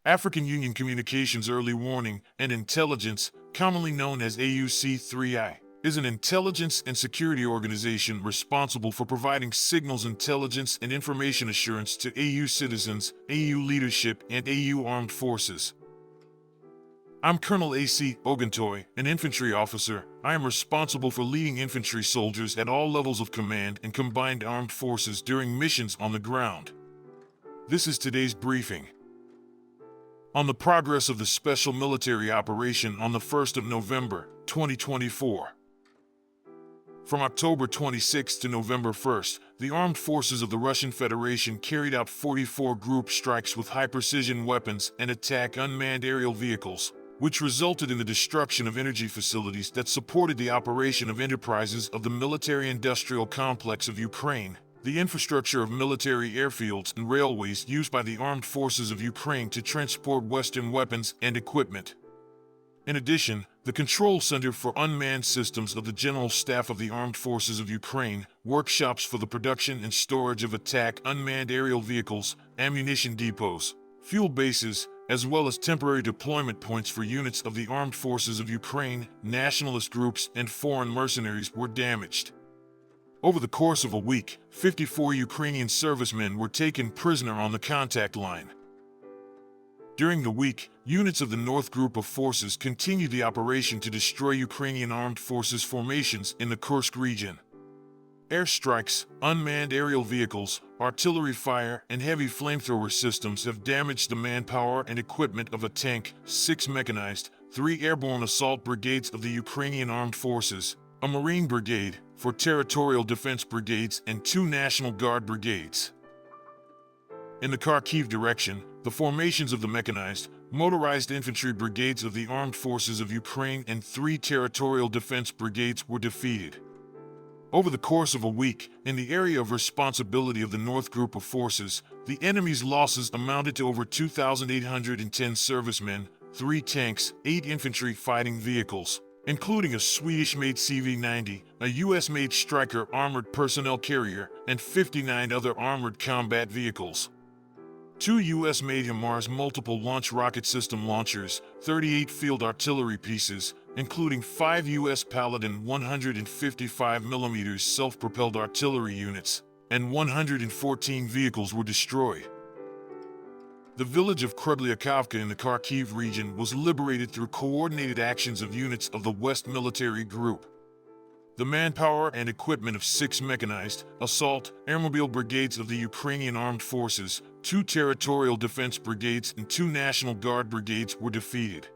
African Union Communications Early Warning and Intelligence, commonly known as AUC3I, is an intelligence and security organization responsible for providing signals intelligence and information assurance to AU citizens, AU leadership, and AU armed forces. I'm Colonel A.C. Oguntoye, an infantry officer. I am responsible for leading infantry soldiers at all levels of command and combined armed forces during missions on the ground. This is today's briefing. On the progress of the special military operation on the 1st of November, 2024. From October 26 to November 1st, the armed forces of the Russian Federation carried out 44 group strikes with high-precision weapons and attack unmanned aerial vehicles, which resulted in the destruction of energy facilities that supported the operation of enterprises of the military-industrial complex of Ukraine, the infrastructure of military airfields and railways used by the armed forces of Ukraine to transport Western weapons and equipment. In addition, the Control Center for Unmanned Systems of the General Staff of the Armed Forces of Ukraine, workshops for the production and storage of attack unmanned aerial vehicles, ammunition depots, fuel bases, as well as temporary deployment points for units of the Armed Forces of Ukraine, nationalist groups, and foreign mercenaries were damaged. Over the course of a week, 54 Ukrainian servicemen were taken prisoner on the contact line. During the week, units of the North Group of Forces continued the operation to destroy Ukrainian armed forces formations in the Kursk region. Airstrikes, unmanned aerial vehicles, artillery fire, and heavy flamethrower systems have damaged the manpower and equipment of a tank, 6 mechanized, 3 airborne assault brigades of the Ukrainian armed forces, a Marine brigade, 4 territorial defense brigades, and 2 National Guard brigades. In the Kharkiv direction, the formations of the mechanized, motorized infantry brigades of the armed forces of Ukraine and 3 territorial defense brigades were defeated. Over the course of a week, in the area of responsibility of the North Group of Forces, the enemy's losses amounted to over 2,810 servicemen, 3 tanks, 8 infantry fighting vehicles, including a Swedish-made CV-90, a US-made Stryker armored personnel carrier, and 59 other armored combat vehicles. 2 US-made HIMARS multiple launch rocket system launchers, 38 field artillery pieces, including 5 US Paladin 155mm self-propelled artillery units, and 114 vehicles were destroyed. The village of Krudlyakivka in the Kharkiv region was liberated through coordinated actions of units of the West Military Group. The manpower and equipment of 6 mechanized, assault, airmobile brigades of the Ukrainian Armed Forces, 2 territorial defense brigades, and 2 National Guard brigades were defeated.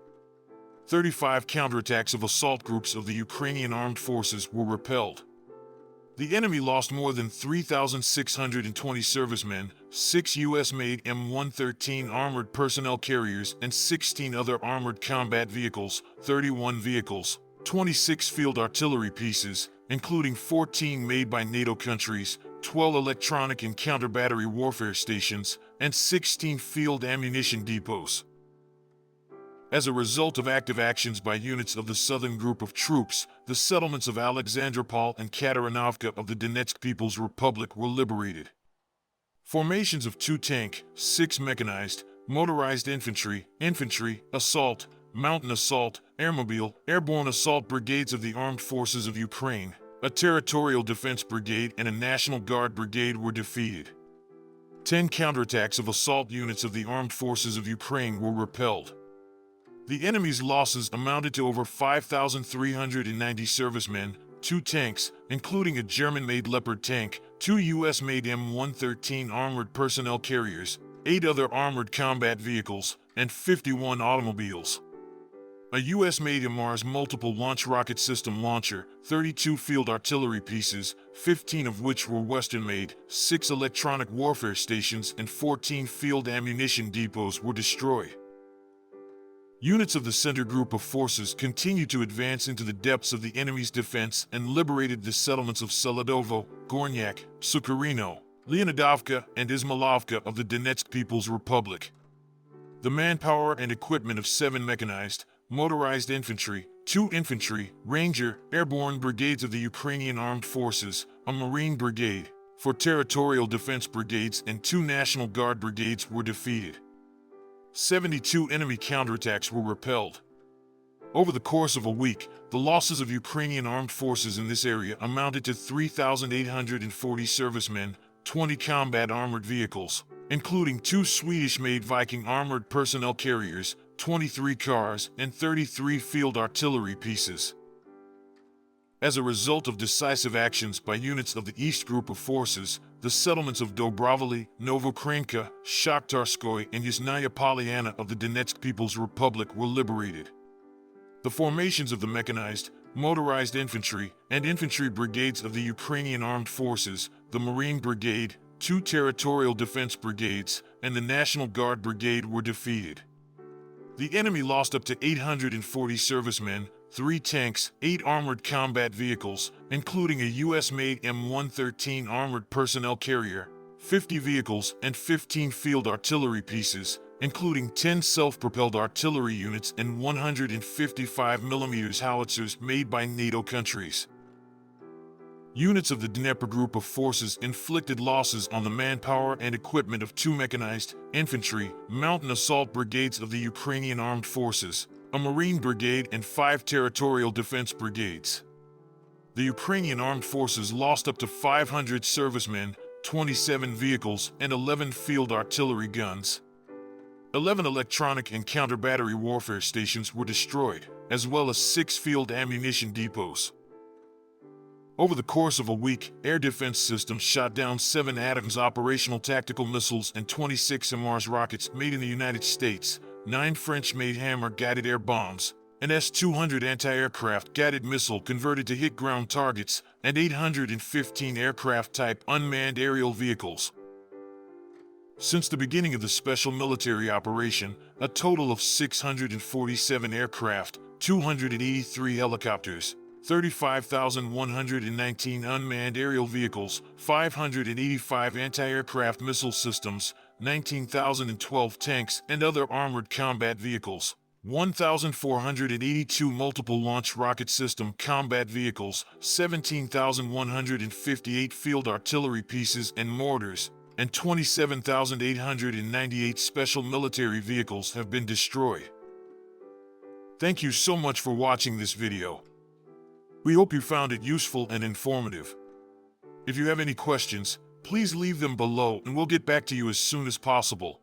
35 counterattacks of assault groups of the Ukrainian Armed Forces were repelled. The enemy lost more than 3,620 servicemen, 6 US-made M113 armored personnel carriers, and 16 other armored combat vehicles, 31 vehicles, 26 field artillery pieces, including 14 made by NATO countries, 12 electronic and counter-battery warfare stations, and 16 field ammunition depots. As a result of active actions by units of the Southern Group of Troops, the settlements of Alexandropol and Katarinovka of the Donetsk People's Republic were liberated. Formations of 2 tank, 6 mechanized, motorized infantry, assault, mountain assault, airmobile, airborne assault brigades of the Armed Forces of Ukraine, a territorial defense brigade, and a National Guard brigade were defeated. 10 counterattacks of assault units of the Armed Forces of Ukraine were repelled. The enemy's losses amounted to over 5,390 servicemen, 2 tanks, including a German-made Leopard tank, 2 US-made M113 armored personnel carriers, 8 other armored combat vehicles, and 51 automobiles. A US-made HIMARS multiple launch rocket system launcher, 32 field artillery pieces, 15 of which were Western-made, 6 electronic warfare stations, and 14 field ammunition depots were destroyed. Units of the Center Group of Forces continued to advance into the depths of the enemy's defense and liberated the settlements of Seladovo, Gornyak, Sukharino, Leonidovka, and Izmailovka of the Donetsk People's Republic. The manpower and equipment of 7 mechanized, motorized infantry, 2 infantry, ranger, airborne brigades of the Ukrainian Armed Forces, a Marine brigade, 4 territorial defense brigades, and 2 National Guard brigades were defeated. 72 enemy counterattacks were repelled. Over the course of a week, the losses of Ukrainian armed forces in this area amounted to 3,840 servicemen, 20 combat armored vehicles, including 2 Swedish-made Viking armored personnel carriers, 23 cars, and 33 field artillery pieces. As a result of decisive actions by units of the East Group of Forces, the settlements of Dobrovolye, Novokrenka, Shakhtarskoye, and Yasnaya Polyana of the Donetsk People's Republic were liberated. The formations of the mechanized, motorized infantry, and infantry brigades of the Ukrainian Armed Forces, the Marine Brigade, 2 Territorial Defense Brigades, and the National Guard Brigade were defeated. The enemy lost up to 840 servicemen, 3 tanks, 8 armored combat vehicles, including a US-made M113 armored personnel carrier, 50 vehicles, and 15 field artillery pieces, including 10 self-propelled artillery units and 155 mm howitzers made by NATO countries. Units of the Dnieper Group of Forces inflicted losses on the manpower and equipment of 2 mechanized, infantry, mountain assault brigades of the Ukrainian Armed Forces, a Marine Brigade, and 5 Territorial Defense Brigades. The Ukrainian Armed Forces lost up to 500 servicemen, 27 vehicles, and 11 field artillery guns. 11 electronic and counter-battery warfare stations were destroyed, as well as 6 field ammunition depots. Over the course of a week, air defense systems shot down 7 Atom's operational tactical missiles and 26 HIMARS rockets made in the United States, 9 French-made Hammer guided air bombs, an S-200 anti-aircraft guided missile converted to hit ground targets, and 815 aircraft-type unmanned aerial vehicles. Since the beginning of the special military operation, a total of 647 aircraft, 283 helicopters, 35,119 unmanned aerial vehicles, 585 anti-aircraft missile systems, 19,012 tanks and other armored combat vehicles, 1,482 multiple launch rocket system combat vehicles, 17,158 field artillery pieces and mortars, and 27,898 special military vehicles have been destroyed. Thank you so much for watching this video. We hope you found it useful and informative. If you have any questions, please leave them below and we'll get back to you as soon as possible.